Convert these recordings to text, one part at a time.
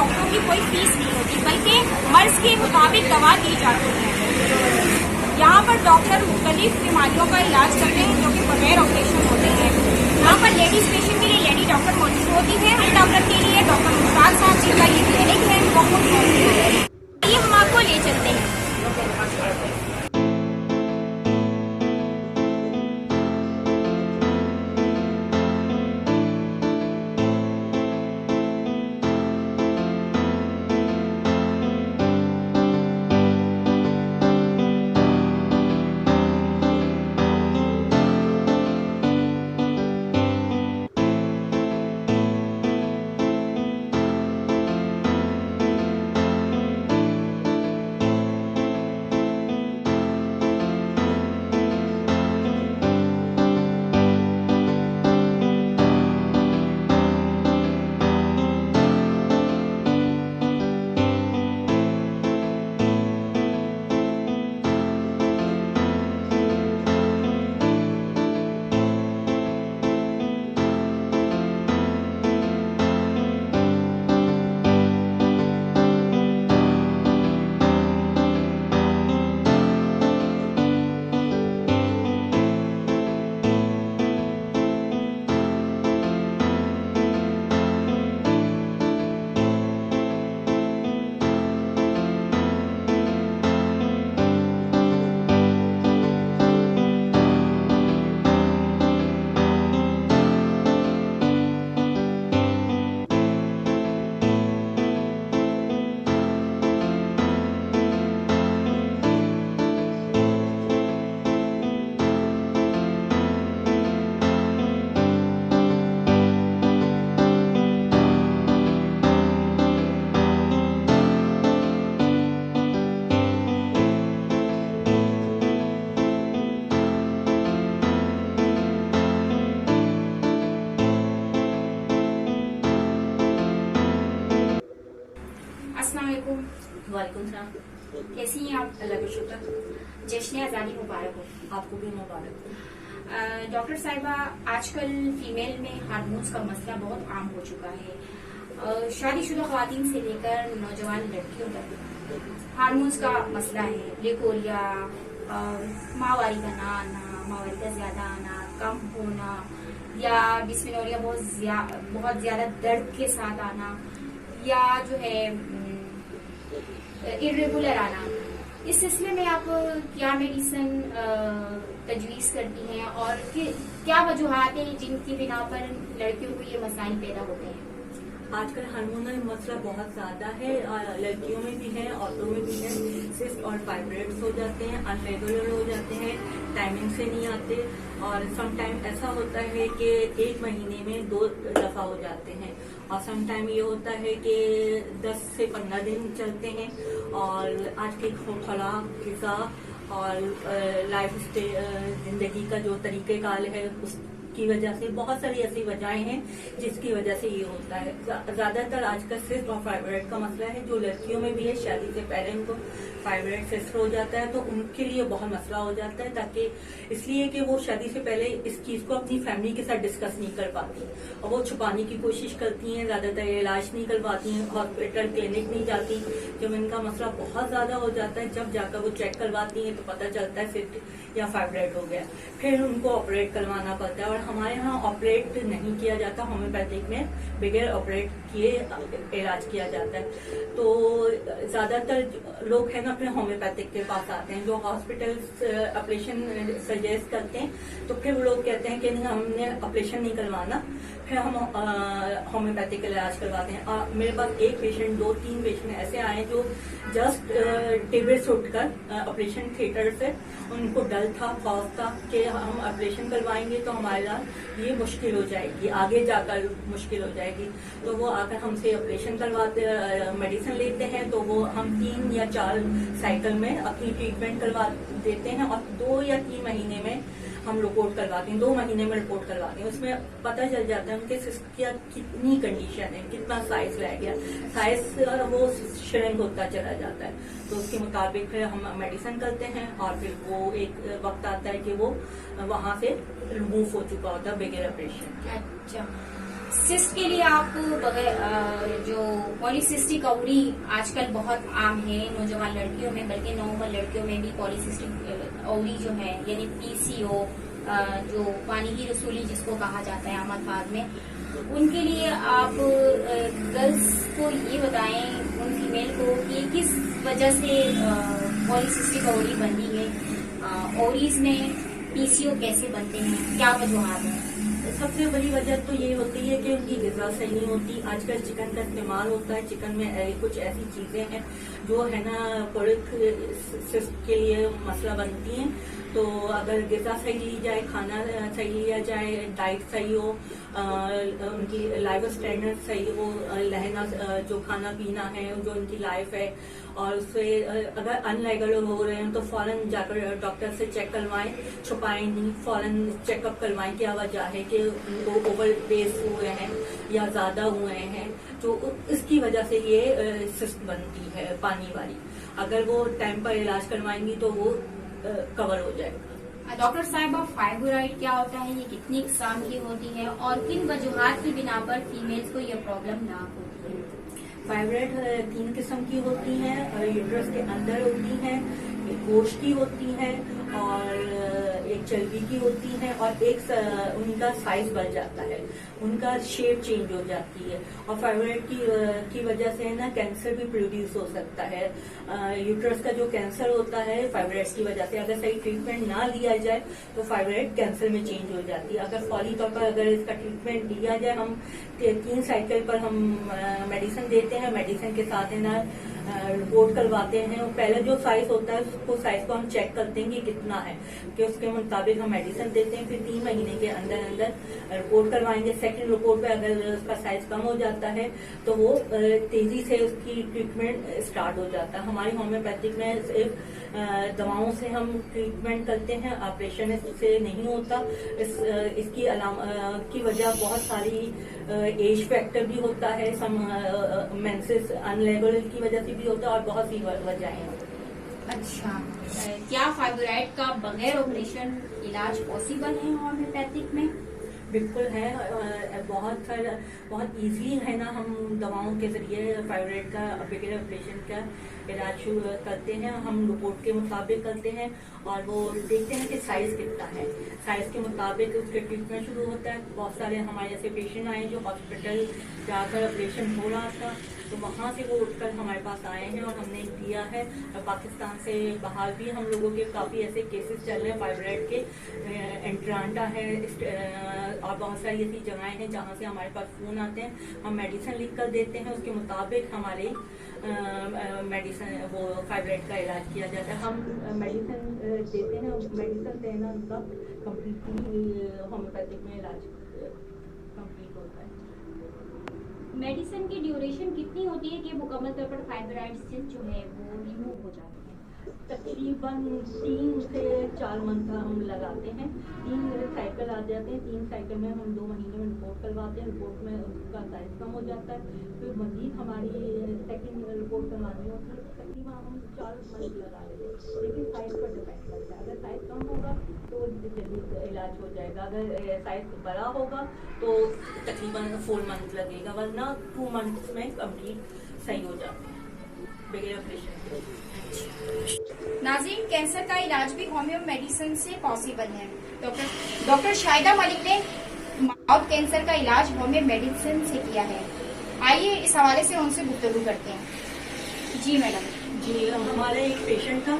डॉक्टरों की कोई फीस नहीं होती, बल्कि मर्ज के मुताबिक दवा दी जाती है। यहाँ पर डॉक्टर मुख्तलिफ बीमारियों का इलाज करते हैं जो कि बगैर ऑपरेशन होते हैं। यहाँ पर लेडीज पेशेंट के लिए लेडी डॉक्टर मौजूद होती है। हर डॉक्टर के लिए डॉक्टर मुश्ताक साहब जिनका ये क्लिनिक है वो मौजूद है। ये हम आपको ले चलते हैं। वालेकुम सलाम। कैसी हैं आप? अल्लाह का शुक्र। जश्न आज़ादी मुबारक हो। आपको भी मुबारक हो। डॉक्टर साहिबा, आजकल फीमेल में हार्मोन्स का मसला बहुत आम हो चुका है। शादीशुदा ख्वातीन से लेकर नौजवान लड़कियों तक हार्मोन्स का मसला है। लिकोरिया, माहवारी का ना आना, माहवारी का ज्यादा आना, कम होना, या डिस्मेनोरिया बहुत ज्यादा दर्द के साथ आना, या जो है इरेगुलर आना। इस सिलसिले में आप क्या मेडिसिन तजवीज करती हैं और क्या वजूहात हैं जिनकी बिना पर लड़कियों को ये मसाइल पैदा होते हैं? आजकल हार्मोनल मसला बहुत ज्यादा है, लड़कियों में भी है, औरतों में भी है। सिस्ट और फाइब्रोइड्स हो जाते हैं, अनरेगुलर हो जाते हैं, टाइमिंग से नहीं आते, और सम टाइम ऐसा होता है कि 1 महीने में 2 दफा हो जाते हैं, और सम टाइम ये होता है कि 10 से 15 दिन चलते हैं। और आज के खुराक, ग़िज़ा और लाइफ स्टाइल, जिंदगी का जो तरीक़ेकार है उसकी वजह से बहुत सारी ऐसी वजहें हैं जिसकी वजह से ये होता है। ज्यादातर आजकल सिस्ट और फाइब्रोइड का मसला है, जो लड़कियों में भी है। शादी से पहले उनको फाइब्रोइड सिस्ट हो जाता है तो उनके लिए बहुत मसला हो जाता है, ताकि इसलिए कि वो शादी से पहले इस चीज को अपनी फैमिली के साथ डिस्कस नहीं कर पाती और वो छुपाने की कोशिश करती हैं, ज्यादातर इलाज नहीं करवाती हैं, हॉस्पिटल क्लिनिक नहीं जाती। जब इनका मसला बहुत ज्यादा हो जाता है, जब जाकर वो चेक करवाती हैं तो पता चलता है सिस्ट या फाइब्रोइड हो गया, फिर उनको ऑपरेट करवाना पड़ता है। और हमारे यहाँ ऑपरेट नहीं किया जाता, होम्योपैथिक में बगैर ऑपरेट किए इलाज किया जाता है। तो ज्यादातर लोग है ना अपने होम्योपैथिक के पास आते हैं, जो हॉस्पिटल ऑपरेशन सजेस्ट करते हैं, तो फिर वो लोग कहते हैं कि नहीं हमने ऑपरेशन नहीं करवाना, फिर हम होम्योपैथिक इलाज करवाते हैं। मेरे पास 1 पेशेंट 2-3 पेशेंट ऐसे आए जो जस्ट टेबल से उठकर ऑपरेशन थिएटर से उनको डर था, खौफ था कि हम ऑपरेशन करवाएंगे तो हमारा ये मुश्किल हो जाएगी, आगे जाकर मुश्किल हो जाएगी। तो वो आकर हमसे ऑपरेशन करवाते, मेडिसिन लेते हैं, तो वो हम 3 या 4 साइकिल में अपनी ट्रीटमेंट करवा देते हैं और 2 या 3 महीने में हम रिपोर्ट करवाते हैं, 2 महीने में रिपोर्ट करवाते हैं। उसमें पता चल जाता है उनके सिस्ट की कितनी कंडीशन है, कितना साइज रह गया, साइज वो श्रिंक होता चला जाता है। तो उसके मुताबिक फिर हम मेडिसिन करते हैं और फिर वो एक वक्त आता है कि वो वहां से रिमूव हो चुका होता है बगैर ऑपरेशन। अच्छा, सिस्ट के लिए आप जो पॉलीसिस्टिक ओवरी आजकल बहुत आम है नौजवान लड़कियों में, बल्कि नॉर्मल लड़कियों में भी पॉलीसिस्टिक ओवरी जो है यानी पीसीओ, जो पानी की रसूली जिसको कहा जाता है आम अल्फाज में, उनके लिए आप गर्ल्स को ये बताएं, उन फीमेल को, कि किस वजह से पॉलीसिस्टिक ओवरी बनती है, ओवरीज में पीसीओ कैसे बनते हैं, क्या वजूहत है? सबसे बड़ी वजह तो ये होती है कि उनकी ग़िज़ा सही नहीं होती। आजकल चिकन का इस्तेमाल होता है, चिकन में कुछ ऐसी चीजें हैं जो है ना सिस्ट के लिए मसला बनती हैं। तो अगर ग़िज़ा सही ली जाए, खाना सही लिया जाए, डाइट सही हो, उनकी लाइफ स्टैंडर्ड सही हो, रहना, जो खाना पीना है, जो उनकी लाइफ है, और उससे अगर अनरेगुलर हो रहे हैं तो फौरन जाकर डॉक्टर से चेक करवाएं, छुपाएं नहीं, फौरन चेकअप करवाएं क्या वजह है कि उनको ओवर वेट हुए हैं या ज्यादा हुए हैं, जो इसकी वजह से ये सिस्ट बनती है पानी वाली। अगर वो टाइम पर इलाज करवाएंगी तो वो कवर हो जाएगा। डॉक्टर साहिबा, फाइब्रॉइड क्या होता है, ये कितनी इकसाम की होती है और किन वजूहात की बिना पर फीमेल्स को ये प्रॉब्लम ना होती है? फाइब्रॉइड 3 किस्म की होती हैं, यूट्रस के अंदर होती हैं, एक गोश्त की होती है और एक चर्बी की होती है, और एक उनका साइज बढ़ जाता है, उनका शेप चेंज हो जाती है। और फाइब्रॉइड की वजह से ना कैंसर भी प्रोड्यूस हो सकता है। यूट्रस का जो कैंसर होता है फाइब्रॉइड की वजह से, अगर सही ट्रीटमेंट ना लिया जाए तो फाइब्रॉइड कैंसर में चेंज हो जाती है। अगर फौरी तौर पर अगर इसका ट्रीटमेंट लिया जाए, हम 3 साइकिल पर हम मेडिसिन देते हैं, मेडिसिन के साथ है ना रिपोर्ट करवाते हैं। पहले जो साइज होता है उसको साइज को हम चेक करते हैं कि कितना है, कि उसके मुताबिक हम मेडिसिन देते हैं। फिर 3 महीने के अंदर अंदर रिपोर्ट करवाएंगे। सेकंड रिपोर्ट पे अगर उसका साइज कम हो जाता है तो वो तेजी से उसकी ट्रीटमेंट स्टार्ट हो जाता है। हमारी होम्योपैथिक में सिर्फ दवाओं से हम ट्रीटमेंट करते हैं, ऑपरेशन इससे नहीं होता। इसकी की वजह बहुत सारी एज फैक्टर भी होता है, सम मेंसेस अनरेगुलर की वजह से भी होता है, और बहुत सी वजहें हैं। अच्छा, क्या फाइब्रॉइड का बगैर ऑपरेशन इलाज पॉसिबल है होम्योपैथिक में? बिल्कुल है, बहुत इजीली है ना, हम दवाओं के जरिए फाइब्रॉइड का बगैर ऑपरेशन का इलाज शुरू करते हैं। हम रिपोर्ट के मुताबिक करते हैं और वो देखते हैं कि साइज कितना है, साइज के मुताबिक उसके ट्रीटमेंट शुरू होता है। बहुत सारे हमारे जैसे पेशेंट आए जो हॉस्पिटल जाकर ऑपरेशन हो रहा था, तो वहाँ से वो उठकर हमारे पास आए हैं और हमने दिया है। और पाकिस्तान से बाहर भी हम लोगों के काफ़ी ऐसे केसेस चल रहे हैं फाइब्रॉइड के, एंट्रांडा है और बहुत सारी ऐसी जगहें हैं जहाँ से हमारे पास फ़ोन आते हैं। हम मेडिसिन लिख कर देते हैं, उसके मुताबिक हमारे मेडिसिन वो फाइब्रॉइड का इलाज किया जाता है। हम मेडिसिन देते हैं, मेडिसिन देना उनका कम्प्लीटली होम्योपैथिक में इलाज कंप्लीट होता है। मेडिसिन की ड्यूरेशन कितनी होती है कि मुकम्मल तौर पर फाइब्रॉइड सिस्ट जो है वो रिमूव हो जाती है? तकरीबन 3 से 4 मंथ हम लगाते हैं। 3 साइकिल आ जाते हैं, 3 साइकिल में हम 2 महीने में रिपोर्ट करवाते हैं। रिपोर्ट में उसका साइज कम हो जाता है, फिर मजीद हमारी सेकंड रिपोर्ट करवानी होती है। तकरीबन हम 4 मंथ लगा लेते हैं, लेकिन साइज पर डिपेंड करता है। अगर साइज कम होगा तो जल्दी इलाज हो जाएगा, अगर साइज बड़ा होगा तो तकरीबन 4 मंथ लगेगा, वरना 2 मंथ में कम्प्लीट सही हो जाता है बगैर ऑपरेशन के। नाज़रीन, कैंसर का इलाज भी होम्यो मेडिसिन से पॉसिबल है। डॉक्टर शाहिदा मलिक ने माउथ कैंसर का इलाज होम्यो मेडिसिन से किया है। आइए इस हवाले से उनसे गुफ्तगू करते हैं। जी मैडम। जी, हमारे एक पेशेंट था,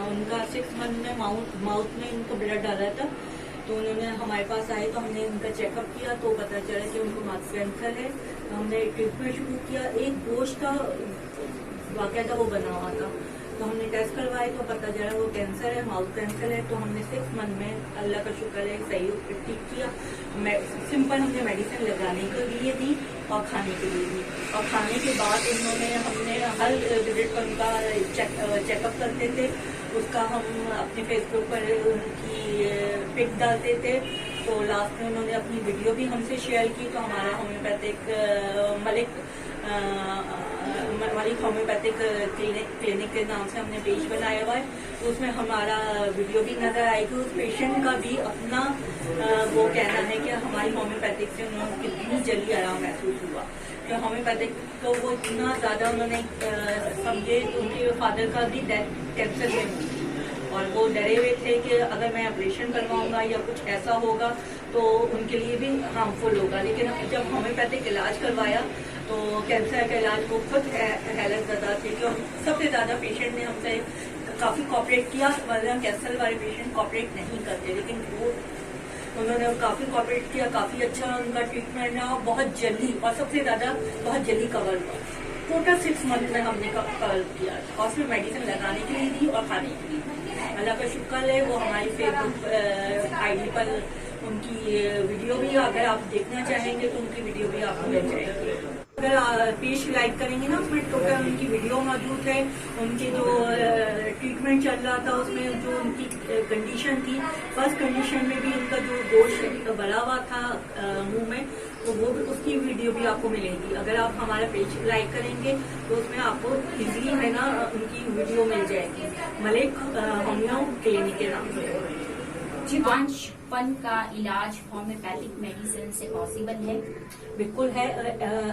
उनका 6 मंथ में माउथ में उनको ब्लड आ रहा था, तो उन्होंने हमारे पास आए तो हमने उनका चेकअप किया तो पता चला कि उनको माउथ कैंसर है। तो हमने ट्रीटमेंट शुरू किया। एक गोश्त का वाक़या था, वो बना हुआ था, तो हमने टेस्ट करवाए तो पता चला वो कैंसर है, माउथ कैंसर है। तो हमने 6 मंथ में अल्लाह का शुक्र है सही ठीक किया। सिंपल हमने मेडिसिन लगाने के लिए दी और खाने के लिए दी, और खाने के बाद हमने हर विजिट पर उनका चेकअप करते थे। उसका हम अपने फेसबुक पर उनकी पिक डालते थे। तो लास्ट में उन्होंने अपनी वीडियो भी हमसे शेयर की। तो हमारा होम्योपैथिक मलिक होम्योपैथिक क्लिनिक के नाम से हमने पेज बनाया हुआ है, तो उसमें हमारा वीडियो भी नजर आएगी। उस पेशेंट का भी अपना वो कहना है कि हमारी होम्योपैथिक से उन्होंने कितनी जल्दी आराम महसूस हुआ। कि होम्योपैथिक तो वो इतना ज्यादा उन्होंने समझे, उनके फादर का भी डेथ कैंसर में हुई थी और वो डरे हुए थे कि अगर मैं ऑपरेशन करवाऊंगा या कुछ ऐसा होगा तो उनके लिए भी हार्मफुल होगा। लेकिन जब होम्योपैथिक इलाज करवाया तो कैंसर का इलाज वो खुद हैरत ज़्यादा थे कि सबसे ज़्यादा पेशेंट ने हमसे काफ़ी कॉपरेट किया, वरना कैंसर वाले पेशेंट कॉपरेट नहीं करते, लेकिन वो उन्होंने काफ़ी कॉपरेट किया, काफ़ी अच्छा उनका ट्रीटमेंट रहा, बहुत जल्दी और सबसे ज़्यादा बहुत जल्दी कवर हुआ। टोटल 6 मंथ में हमने कवर किया और उसमें मेडिसिन लगाने के लिए दी और खाने के लिए। अल्लाह का शुक्र है, वो हमारी फेसबुक आईडी पर उनकी वीडियो भी, अगर आप देखना चाहेंगे तो उनकी वीडियो भी आपको मिल जाएगी। अगर पेज लाइक करेंगे ना, उसमें टोटल उनकी वीडियो मौजूद है, उनके जो ट्रीटमेंट चल रहा था उसमें जो उनकी कंडीशन थी, फर्स्ट कंडीशन में भी उनका जो गोश्त बड़ा हुआ था मुंह में, तो वो भी उसकी वीडियो भी आपको मिलेगी। अगर आप हमारा पेज लाइक करेंगे तो उसमें आपको इजीली है ना उनकी वीडियो मिल जाएगी, मलिक होम्यो क्लिनिक के नाम से। जी, बांझपन का इलाज होम्योपैथिक मेडिसिन से पॉसिबल है? बिल्कुल है।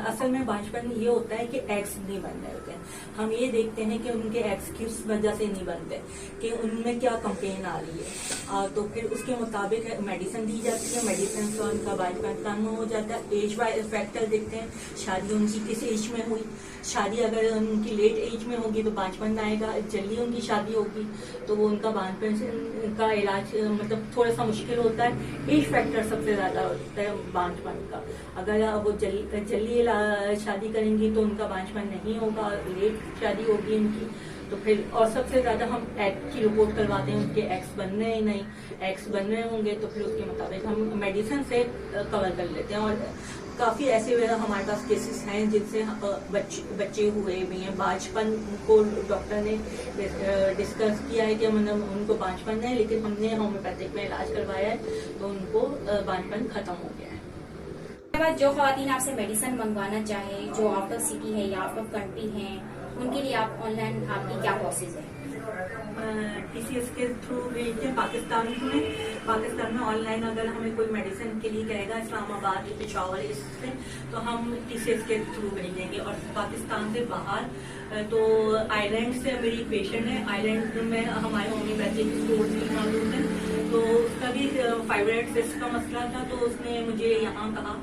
असल में बांझपन ये होता है कि एग्स नहीं बन रहे होते हैं। हम ये देखते हैं कि उनके एग्स किस वजह से नहीं बनते, कि उनमें क्या कंप्लेन आ रही है, तो फिर उसके मुताबिक मेडिसिन दी जाती है। मेडिसिन से उनका बांझपन कम हो जाता है। एज वाइज फैक्टर देखते हैं, शादी उनकी किस एज में हुई, शादी अगर उनकी लेट एज में होगी तो बांझपन आएगा, जल्दी उनकी शादी होगी तो वो उनका बांझपन का इलाज मतलब थोड़ा सा मुश्किल होता है। एज फैक्टर सबसे ज्यादा होता है बांझपन का। अगर वो जल्दी शादी करेंगी तो उनका बांझपन नहीं होगा, लेट शादी होगी इनकी तो फिर, और सबसे ज्यादा हम एग की रिपोर्ट करवाते हैं, उनके एग्स बन रहे हैं नहीं, एग्स बन रहे होंगे तो फिर उसके मुताबिक हम मेडिसिन से कवर कर लेते हैं। और काफी ऐसे हमारे पास केसेस हैं जिनसे बच्चे हुए भी हैं। बांझपन को डॉक्टर ने डिस्कस किया है कि मतलब उनको बांझपन है, लेकिन हमने होम्योपैथिक में इलाज करवाया है तो उनको बांझपन खत्म हो गया है। जो खवातीन आपसे मेडिसिन मंगवाना चाहे, जो आउट ऑफ सिटी है या आउट ऑफ कंट्री है, उनके लिए आप ऑनलाइन आपकी क्या प्रोसेस है? TCS के थ्रू भेजते हैं। पाकिस्तान में ऑनलाइन अगर हमें कोई मेडिसिन के लिए कहेगा इस्लामाबाद या पेशावर इससे, तो हम TCS के थ्रू भेजेंगे। और पाकिस्तान से बाहर तो आइलैंड से मेरी पेशेंट है, आइलैंड में हमारे होम्योपैथिक स्टोर भी मौजूद है, तो उसका भी फाइब्रॉइड सिस्ट का मसला था, तो उसने मुझे यहाँ कहा,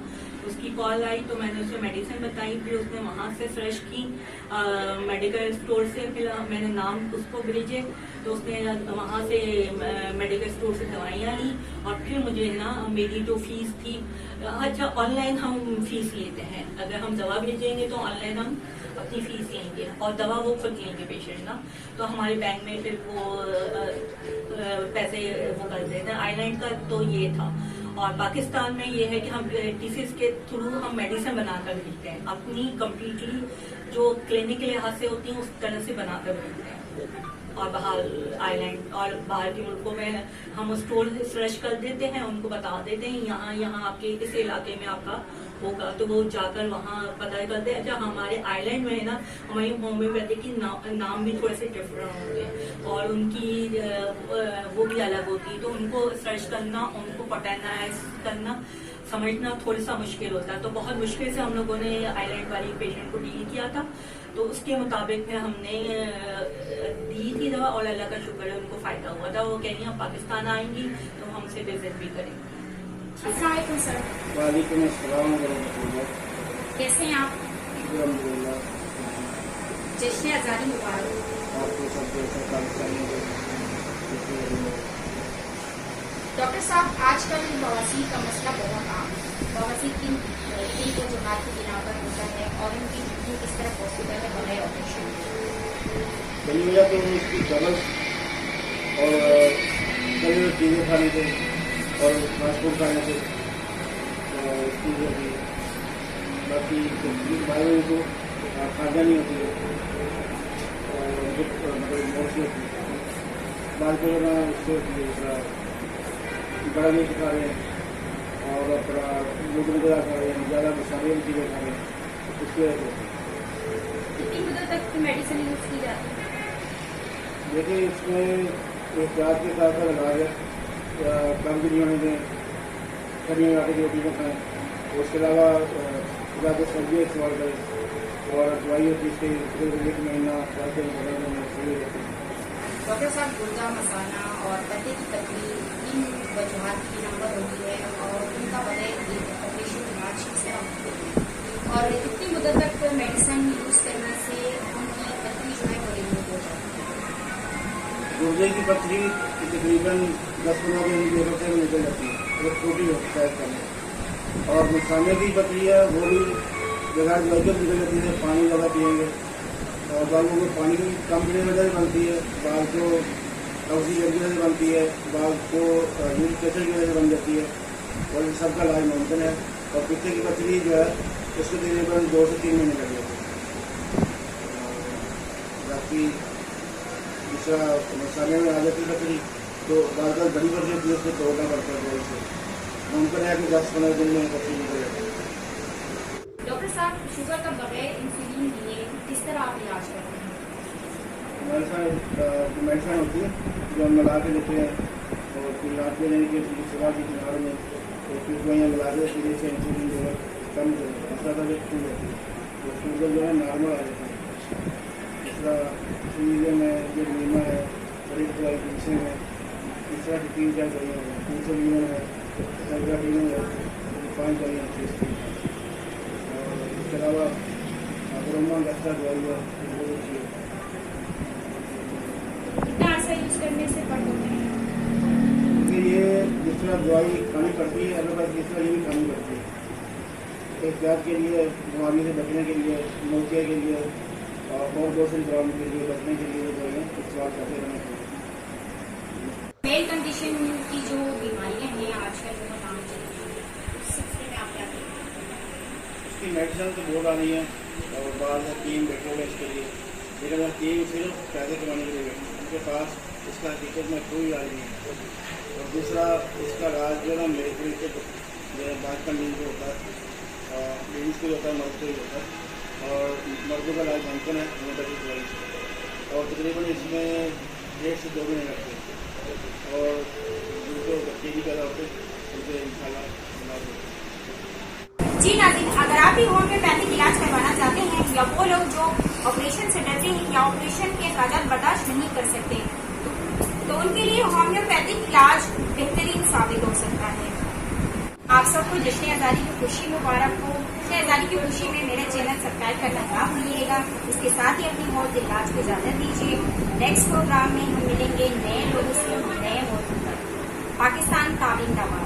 उसकी कॉल आई तो मैंने उसे मेडिसिन बताई, फिर उसने वहाँ से सर्च की मेडिकल स्टोर से, फिर मैंने नाम उसको भेजे तो उसने वहाँ से मेडिकल स्टोर से दवाइयाँ ली और फिर मुझे ना मेरी जो फीस थी, अच्छा ऑनलाइन हम फीस लेते हैं, अगर हम दवा भेजेंगे तो ऑनलाइन हम अपनी फीस लेंगे और दवा वो खुद लेंगे पेशेंट ना, तो हमारे बैंक में फिर वो पैसे वो कर देते हैं। आइलैंड का तो ये था। और पाकिस्तान में ये है कि हम TCS के थ्रू हम मेडिसिन बनाकर भेजते हैं, अपनी कम्प्लीटली जो क्लिनिक के लिहाज से होती है उस तरह से बनाकर भेजते हैं। और बाहर आइलैंड और बाहर के मुल्कों में हम स्टोर सर्च कर देते हैं, उनको बता देते हैं यहाँ आपके इस इलाके में आपका होगा, तो वो जाकर वहाँ पता करते हैं। अच्छा, हमारे आइलैंड में है ना, हमारी होम्योपैथिक की नाम भी थोड़े से डिफरेंट होते हैं और उनकी वो भी अलग होती है, तो उनको सर्च करना, उनको पटैनाइज करना, समझना थोड़ा सा मुश्किल होता है। तो बहुत मुश्किल से हम लोगों ने आइलैंड वाली पेशेंट को डील किया था, तो उसके मुताबिक हमने दी थी दवा और अल्लाह का शुक्र है उनको फायदा हुआ था। वो कह रही हैं पाकिस्तान आएंगी तो हमसे विजिट भी करेंगी। अस्सलाम वालेकुम सर। वालेकुम अस्सलाम वरहमतुल्लाह। कैसे हैं आप? अल्हम्दुलिल्लाह। जश्न आज़ादी मुबारक। आपको सबको पाकिस्तानी डॉक्टर साहब, आजकल बवासीर का मसला बहुत आम है। बवासीर की वजूहात की बिना पर होता है और उनकी मृत्यु किस तरह पॉसिबल है बगैर ऑपरेशन? पहली वजह तो इसकी डबल और कई चीज़ें खाने से और फास्ट फूड खाने से इसकी वजह बाकी बीमारियों को खाद्या नहीं होती है और मतलब मोस्ट होती है। बात करो उससे बड़ा नहीं खा रहे हैं और अपना दूध वगैरह खा रहे हैं, ज़्यादा मसाले वाली चीज़ें खा रहे हैं, उसकी वजह से। कितनी मुद्दत तक की मेडिसिन यूज की जाती है? देखिए, इसमें एहतियात के साथ साथ इलाज है, कम भी नहीं होने दें गर्मी में आटे की रोटी में खाएं। उसके अलावा ज़्यादा सब्जियाँ इस्तेमाल करें और दवाई होती है इसके 1 महीना 10 दिन 15 दिन सही रहती है। डॉक्टर साहब, गुर्दा मसाना और पत्ते की तकलीफ इन वजूहात की नंबर होती है और उनका बगैर ऑपरेशन इलाज किस तरह होती है और कितनी मुद्दत तक मेडिसिन यूज करने से उनकी पथरी जो है वो रिमूव हो जाती है? गुर्दे की पथरी तकरीबन 10-15 दिन की जरूरत है निकल जाती है, वो छोटी होती है। और मसाने की पथरी है वो भी बगैर दवाई के निकल जाती है, पानी ज़्यादा पिएंगे और बालों को पानी की कम पीने की वजह से बनती है, बाल को ऑक्सीजन की वजह से बनती है, बाल को यूरिक प्रेशर की वजह से बन जाती है और सबका इलाज मुमकिन है। और पित्ते की पथरी जो है उसको तकरीबन 2 से 3 महीने लग जाते हैं। बाकी दूसरा मसाले में आ जाती है पथरी तो ज़्यादातर बड़ी पथरी होती है, उसको तोड़ना पड़ता है दवाई से। मुमकिन है कि 10-15 दिन में पथरी निकल जाती है। डॉक्टर साहब, शुगर का बगैर इंसुलिन लिए किस तरह आप इलाज करते हैं? मेडिसिन होती है जो हम मिला के देते हैं और फिर रात में लेने के सुबह की किनारे में तो फिर दवाइयाँ मिला के फिर से इंसुलिन जो है कम हो जाता है, ज़्यादा जो छूट जाती है तो शुगर जो है नॉर्मल आ जाता है। दूसरा इंसुलिन में जो लीमा है, बड़ी दवाई जिनसे है, तीसरा की 3-4 दवाइयाँ हैं, इंसुलिन है, सर्ग्राटीन है, 5 दवाइयाँ होती है। इसके अलावा अग्रोमा गस्ता दवाई है वो होती है। कितना अर्सा यूज करने से फर्क होते हैं? क्योंकि ये जिस तरह दवाई खानी पड़ती है अलग अलग, जिस तरह ये भी खानी पड़ती है। एहतियात के लिए, बीमारी से बचने के लिए, मोतिया के लिए और 2 से प्रॉब्लम के लिए बचने के लिए दवाइयाँ इस्तेमाल करते रहना चाहिए। मेल कंडीशन की जो बीमारियां हैं आजकल वो नाम चलती है, उस सिलसिले में आप क्या कहते हैं? उसकी मेडिसिन तो बहुत आ रही है और बाद में टीम बैठे हुए इसके लिए, लेकिन अगर टीम सिर्फ पैसे कमाने के लिए बैठी, उनके पास इसका हकीकत में कोई इलाज नहीं है। और दूसरा इसका इलाज जो है ना मेरे तरीके से बात का नींद होता है, लेडीज़ को होता है, मर्द को ही होता है और मर्दों का इलाज मुमकिन है होम्योपैथिक दवाई से और तकरीबन इसमें 1.5 से 2 महीने लगते हैं और जिनको बच्चे भी पैदा होते उनसे इंशाल्लाह इलाज होता है। जी नाज़रीन, अगर आप भी होम्योपैथिक इलाज करवाना चाहते हैं या वो लोग जो ऑपरेशन से डरते हैं या ऑपरेशन के अखराजात बर्दाश्त नहीं कर सकते तो उनके लिए होम्योपैथिक इलाज बेहतरीन साबित हो सकता है। आप सबको जश्न आज़ादी की खुशी मुबारक हो। जश्न आज़ादी की खुशी में मेरा चैनल सब्सक्राइब करना ना भूलिएगा। इसके साथ ही अपनी मौत इलाज को इजाजत दीजिए। नेक्स्ट प्रोग्राम में हम मिलेंगे नए लोगों से, नए मौजूद पर। पाकिस्तान ताबीन दवा।